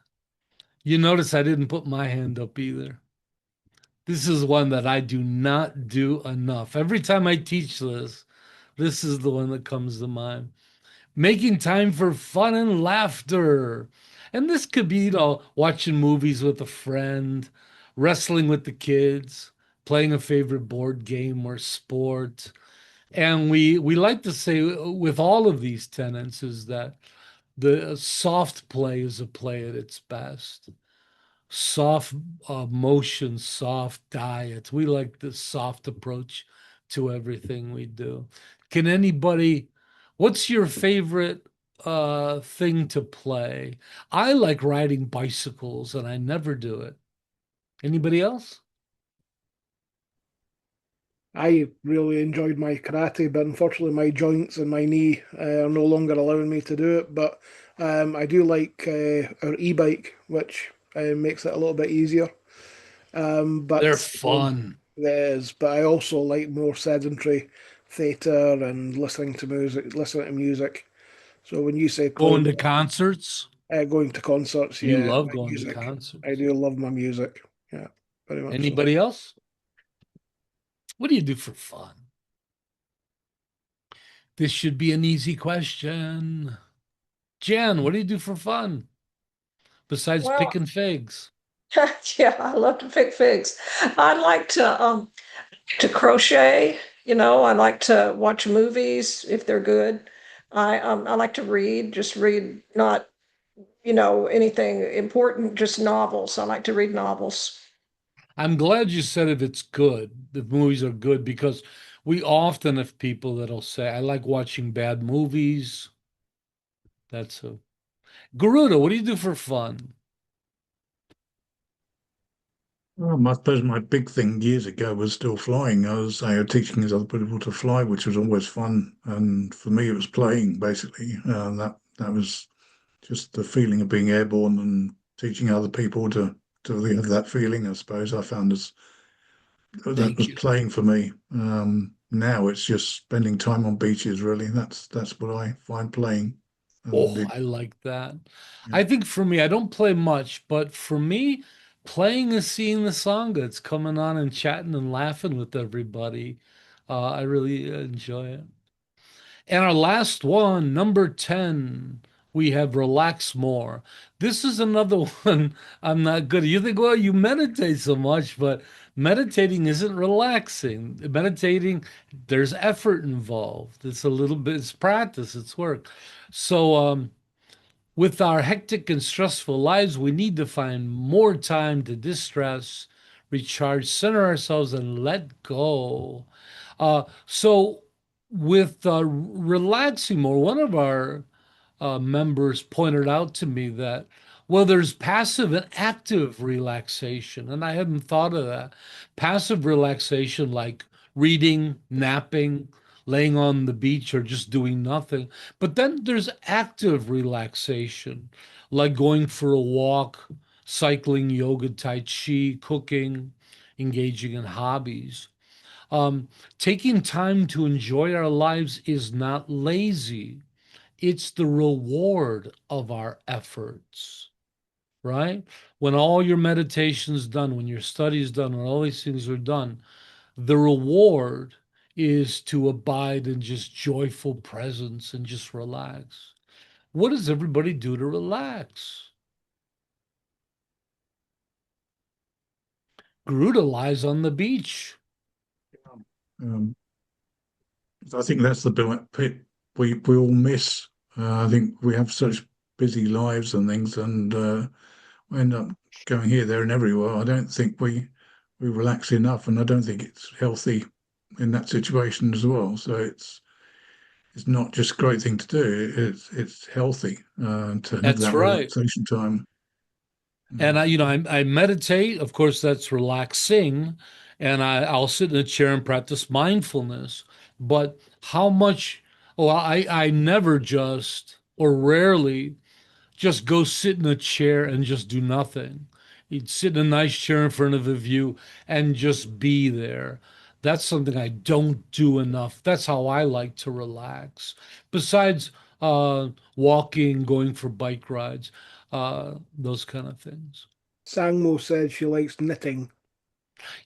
[SPEAKER 1] You notice I didn't put my hand up either. This is one that I do not do enough. Every time I teach this, this is the one that comes to mind. Making time for fun and laughter. And this could be, watching movies with a friend, wrestling with the kids, playing a favorite board game or sport. And we like to say with all of these tenets is that the soft play is a play at its best. Soft motion, soft diet. We like the soft approach to everything we do. Can anybody, what's your favorite thing to play? I like riding bicycles and I never do it. Anybody else?
[SPEAKER 3] I really enjoyed my karate, but unfortunately, my joints and my knee are no longer allowing me to do it. But I do like our e-bike, which makes it a little bit easier.
[SPEAKER 1] They're
[SPEAKER 3] But
[SPEAKER 1] fun.
[SPEAKER 3] there's, but I also like more sedentary theatre and listening to music. So when you say play,
[SPEAKER 1] Going to concerts?
[SPEAKER 3] going to concerts,
[SPEAKER 1] You
[SPEAKER 3] yeah,
[SPEAKER 1] love
[SPEAKER 3] my
[SPEAKER 1] going to
[SPEAKER 3] music. I
[SPEAKER 1] concerts.
[SPEAKER 3] do love my music. Yeah, very much so.
[SPEAKER 1] Anybody else? What do you do for fun? This should be an easy question. Jen, what do you do for fun besides
[SPEAKER 2] Well,
[SPEAKER 1] picking figs?
[SPEAKER 2] yeah, I love to pick figs. I like to crochet, I like to watch movies if they're good. I like to read, just read not, anything important, just novels. I like to read novels.
[SPEAKER 1] I'm glad you said if it's good, the movies are good, because we often have people that'll say, I like watching bad movies. That's a Garuda, what do you do for fun?
[SPEAKER 5] I suppose my big thing years ago was still flying. I was teaching other people to fly, which was always fun. And for me, it was playing basically. That was just the feeling of being airborne and teaching other people to really have that feeling. I suppose I found that
[SPEAKER 1] Thank
[SPEAKER 5] was
[SPEAKER 1] you.
[SPEAKER 5] playing for me. Now it's just spending time on beaches. Really, that's what I find playing. And
[SPEAKER 1] Oh,
[SPEAKER 5] it,
[SPEAKER 1] I like that.
[SPEAKER 5] yeah.
[SPEAKER 1] I think for me, I don't play much, but for me, playing is seeing the Sangha. It's coming on and chatting and laughing with everybody. I really enjoy it. And our last one, number 10, we have relax more. This is another one I'm not good at. You think, well, you meditate so much, but meditating isn't relaxing. Meditating, there's effort involved. It's a little bit, it's practice, it's work. So, with our hectic and stressful lives, we need to find more time to distress, recharge, center ourselves, and let go. So, with relaxing more, one of our members pointed out to me that, well, there's passive and active relaxation, and I hadn't thought of that. Passive relaxation, like reading, napping, laying on the beach, or just doing nothing. But then there's active relaxation, like going for a walk, cycling, yoga, tai chi, cooking, engaging in hobbies. Um, Taking time to enjoy our lives is not lazy, it's the reward of our efforts, right? When all your meditation's done, when your study's done, when all these things are done, the reward is to abide in just joyful presence and just relax. What does everybody do to relax? Garuda lies on the beach.
[SPEAKER 5] Um, I think that's the bit we all miss. I think we have such busy lives and things, and we end up going here, there, and everywhere. I don't think we relax enough, and I don't think it's healthy in that situation as well. So it's not just a great thing to do. It's healthy to have
[SPEAKER 1] That's
[SPEAKER 5] that
[SPEAKER 1] right.
[SPEAKER 5] relaxation time.
[SPEAKER 1] And
[SPEAKER 5] Mm.
[SPEAKER 1] I meditate. Of course, that's relaxing. And I'll sit in a chair and practice mindfulness. But how much, oh, I never just, or rarely, just go sit in a chair and just do nothing. You'd sit in a nice chair in front of a view and just be there. That's something I don't do enough. That's how I like to relax. Besides walking, going for bike rides, those kind of things.
[SPEAKER 3] Sangmo said she likes knitting.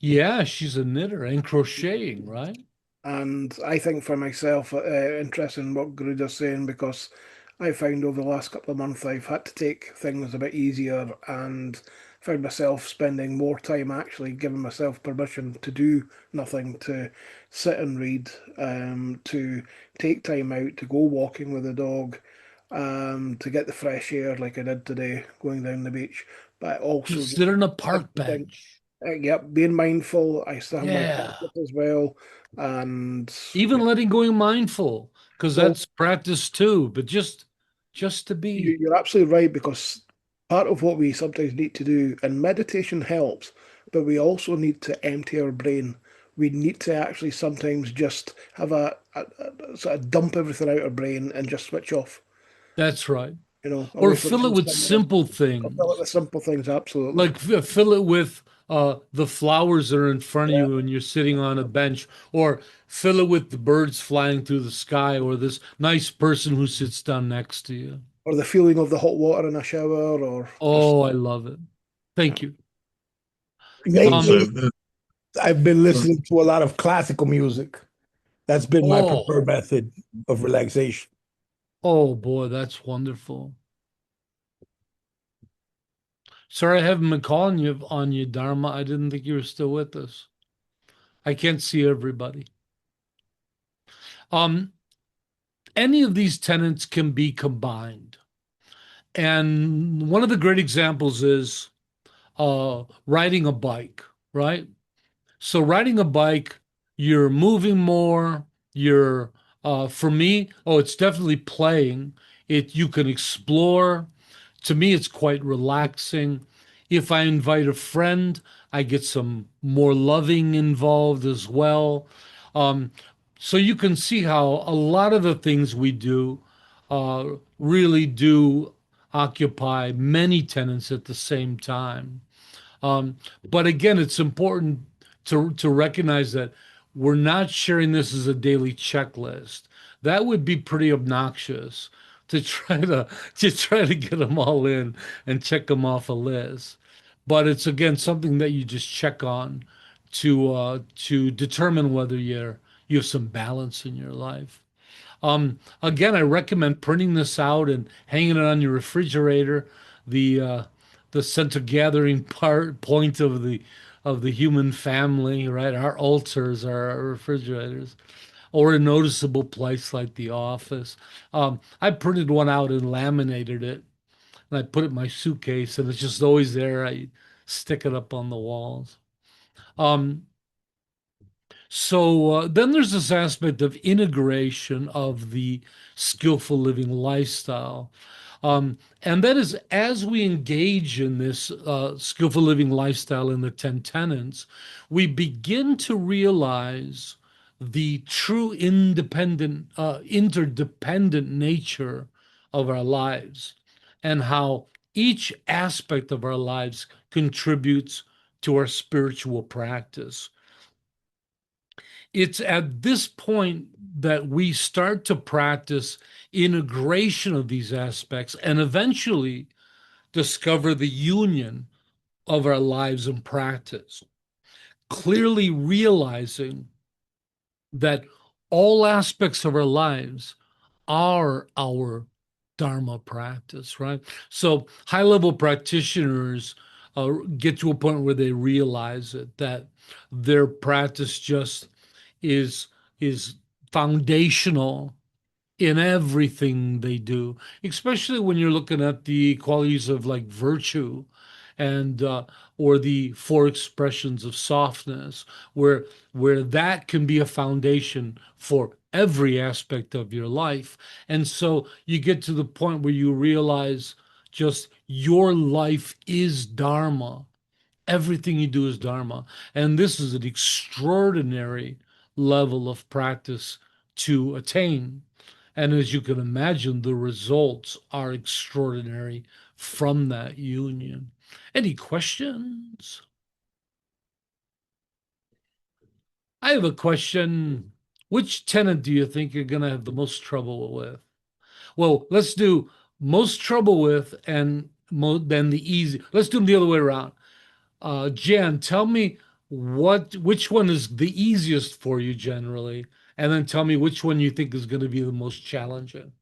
[SPEAKER 1] Yeah, she's a knitter and crocheting, right?
[SPEAKER 3] And I think for myself, interesting what Garuda's saying because I found over the last couple of months I've had to take things a bit easier and found myself spending more time actually giving myself permission to do nothing, to sit and read, to take time out, to go walking with the dog, to get the fresh air like I did today, going down the beach, but also
[SPEAKER 1] Just sit on a
[SPEAKER 3] just
[SPEAKER 1] park
[SPEAKER 3] think,
[SPEAKER 1] bench.
[SPEAKER 3] yep, being mindful. I still have my
[SPEAKER 1] Yeah.
[SPEAKER 3] practice as well, and
[SPEAKER 1] Even letting going mindful, because
[SPEAKER 3] well,
[SPEAKER 1] that's practice too, but just to be.
[SPEAKER 3] you're absolutely right because part of what we sometimes need to do, and meditation helps, but we also need to empty our brain. We need to actually sometimes just have a sort of dump everything out our brain and just switch off,
[SPEAKER 1] That's right. Or
[SPEAKER 3] away from
[SPEAKER 1] fill it
[SPEAKER 3] any
[SPEAKER 1] with
[SPEAKER 3] stimulus.
[SPEAKER 1] simple
[SPEAKER 3] Or fill it
[SPEAKER 1] things.
[SPEAKER 3] with simple things, absolutely.
[SPEAKER 1] Like fill it with the flowers that are in front of
[SPEAKER 3] Yeah.
[SPEAKER 1] you and you're sitting on a bench, or fill it with the birds flying through the sky, or this nice person who sits down next to you.
[SPEAKER 3] Or the feeling of the hot water in a shower, or just
[SPEAKER 1] Oh, I love it. Thank you.
[SPEAKER 5] I think it's also
[SPEAKER 6] Lately, I've been listening to a lot of classical music. That's been my
[SPEAKER 1] Oh,
[SPEAKER 6] preferred method of relaxation.
[SPEAKER 1] oh boy, that's wonderful. Sorry, I haven't been calling you on you, Dharma. I didn't think you were still with us. I can't see everybody. Um, any of these tenets can be combined. And one of the great examples is riding a bike, right? So riding a bike, you're moving more, you're for me, oh, it's definitely playing. You can explore. To me, it's quite relaxing. If I invite a friend, I get some more loving involved as well. Um, so you can see how a lot of the things we do really do occupy many tenets at the same time. But again, it's important to recognize that we're not sharing this as a daily checklist. That would be pretty obnoxious to try to get them all in and check them off a list. But it's again something that you just check on to determine whether you have some balance in your life. Again, I recommend printing this out and hanging it on your refrigerator. The the center gathering point of the human family, right? Our altars are our refrigerators, or a noticeable place like the office. I printed one out and laminated it, and I put it in my suitcase, and it's just always there. I stick it up on the walls. Um, so then there's this aspect of integration of the skillful living lifestyle. And that is as we engage in this skillful living lifestyle in the 10 tenets, we begin to realize the true interdependent nature of our lives and how each aspect of our lives contributes to our spiritual practice. It's at this point that we start to practice integration of these aspects and eventually discover the union of our lives and practice, clearly realizing that all aspects of our lives are our Dharma practice, right? So high level practitioners get to a point where they realize it, that their practice just is is foundational in everything they do, especially when you're looking at the qualities of like virtue and or the four expressions of softness, where that can be a foundation for every aspect of your life. And so you get to the point where you realize just your life is Dharma. Everything you do is Dharma. And this is an extraordinary level of practice to attain. And as you can imagine, the results are extraordinary from that union. Any questions? I have a question. Which tenant do you think you're going to have the most trouble with? Well, let's do most trouble with and then the easy. Let's do them the other way around. Jan, tell me which one is the easiest for you generally, and then tell me which one you think is going to be the most challenging.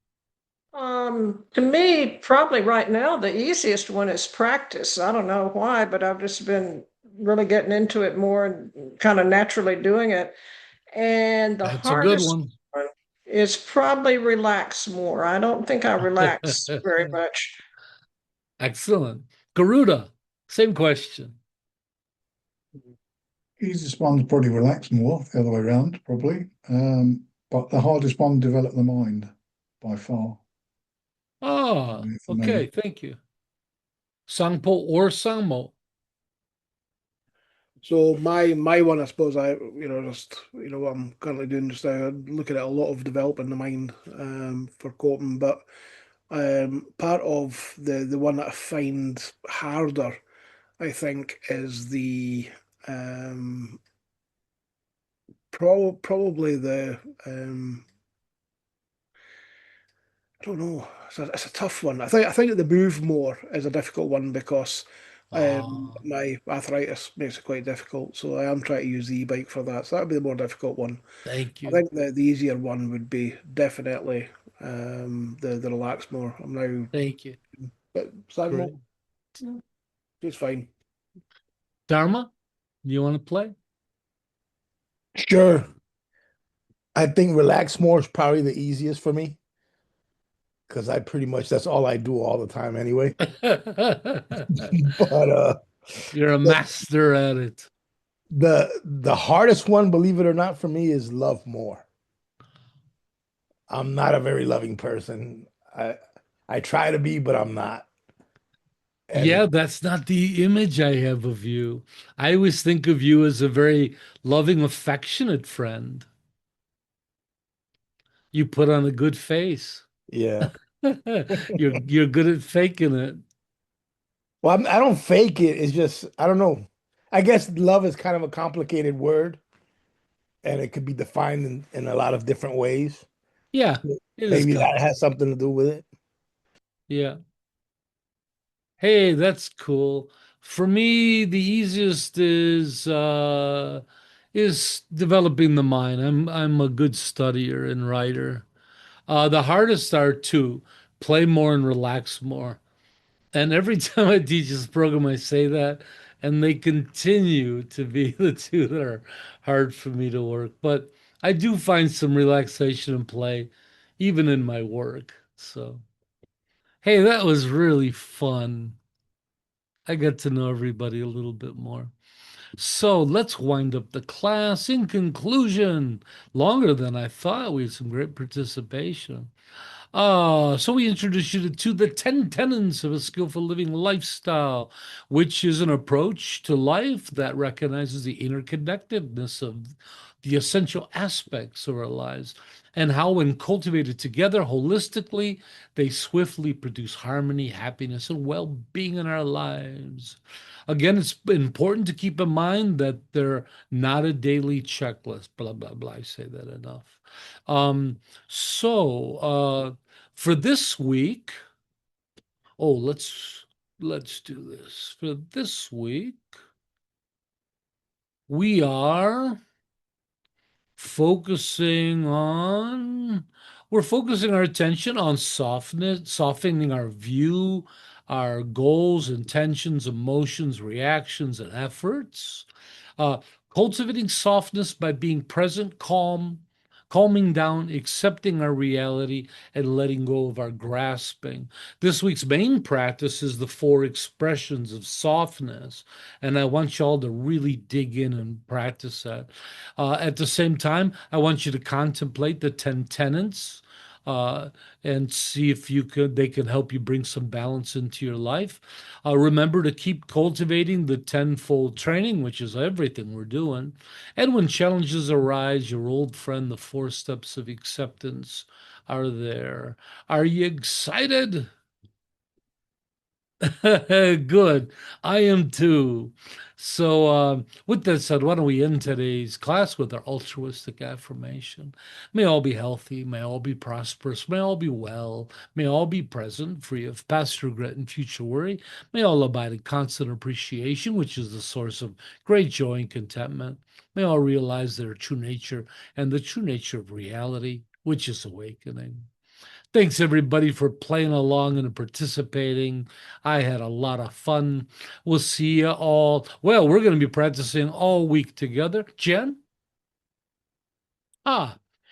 [SPEAKER 2] To me, probably right now, the easiest one is practice. I don't know why, but I've just been really getting into it more and kind of naturally doing it. And the
[SPEAKER 1] That's a good
[SPEAKER 2] hardest
[SPEAKER 1] one.
[SPEAKER 2] one is probably relax more. I don't think I relax very much.
[SPEAKER 1] Excellent. Garuda, same question.
[SPEAKER 5] Easiest one's probably relax more, the other way around, probably. But the hardest one, develop the mind by far.
[SPEAKER 1] Ah,
[SPEAKER 5] For
[SPEAKER 1] okay,
[SPEAKER 5] me.
[SPEAKER 1] thank you. Sangpo or Sangmo.
[SPEAKER 3] So my one, I suppose, just what I'm currently doing just now, I'm looking at a lot of developing the mind for coping, but part of the one that I find harder, I think, is the probably the I don't know. It's a tough one. I think the move more is a difficult one because
[SPEAKER 1] Ah,
[SPEAKER 3] my arthritis makes it quite difficult. So I am trying to use the e-bike for that. So that would be the more difficult one.
[SPEAKER 1] thank
[SPEAKER 3] I
[SPEAKER 1] you.
[SPEAKER 3] think the easier one would be definitely the relax more. I'm now
[SPEAKER 1] Thank you.
[SPEAKER 3] but Sagmo,
[SPEAKER 1] Great.
[SPEAKER 3] it's fine.
[SPEAKER 1] Dharma, do you want to play?
[SPEAKER 6] Sure. I think relax more is probably the easiest for me. because I pretty much that's all I do all the time anyway. But
[SPEAKER 1] You're a master at it.
[SPEAKER 6] the hardest one, believe it or not, for me is love more. I'm not a very loving person. I try to be, but I'm not.
[SPEAKER 1] Yeah,
[SPEAKER 6] And
[SPEAKER 1] that's not the image I have of you. I always think of you as a very loving, affectionate friend. You put on a good face.
[SPEAKER 6] yeah.
[SPEAKER 1] You're good at faking it.
[SPEAKER 6] Well, I don't fake it. It's just I don't know. I guess love is kind of a complicated word, and it could be defined in a lot of different ways.
[SPEAKER 1] Yeah, it is
[SPEAKER 6] Maybe that
[SPEAKER 1] complicated.
[SPEAKER 6] has something to do with it.
[SPEAKER 1] Yeah. Hey, that's cool. For me, the easiest is developing the mind. I'm a good studier and writer. The hardest are two, play more and relax more. And every time I teach this program, I say that, and they continue to be the two that are hard for me to work. But I do find some relaxation and play, even in my work. So, hey, that was really fun. I got to know everybody a little bit more. So let's wind up the class. In conclusion, longer than I thought, we had some great participation. So we introduced you to the 10 tenets of a skillful living lifestyle, which is an approach to life that recognizes the interconnectedness of the essential aspects of our lives and how, when cultivated together holistically, they swiftly produce harmony, happiness, and well being in our lives. Again, it's important to keep in mind that they're not a daily checklist, blah, blah, blah. I say that enough. Um, so, for this week, oh, let's do this. For this week, we are focusing on we're focusing our attention on softness, softening our view, our goals, intentions, emotions, reactions, and efforts. Uh, Cultivating softness by being present, calming down, accepting our reality, and letting go of our grasping. This week's main practice is the four expressions of softness, and I want y'all to really dig in and practice that. At the same time, I want you to contemplate the 10 tenets uh, and see if they can help you bring some balance into your life. Remember to keep cultivating the tenfold training, which is everything we're doing. And when challenges arise, your old friend, the four steps of acceptance, are there. Are you excited? Good. I am too. So, with that said, why don't we end today's class with our altruistic affirmation? May all be healthy, may all be prosperous, may all be well, may all be present, free of past regret and future worry. May all abide in constant appreciation, which is the source of great joy and contentment. May all realize their true nature and the true nature of reality, which is awakening. Thanks everybody for playing along and participating. I had a lot of fun. We'll see you all. Well, we're going to be practicing all week together. Jen?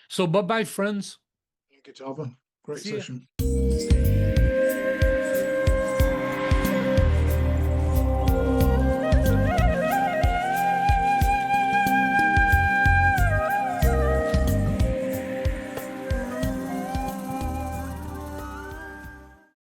[SPEAKER 1] So bye-bye, friends.
[SPEAKER 5] Thank you, Tarpa. Great
[SPEAKER 1] See ya.
[SPEAKER 5] session.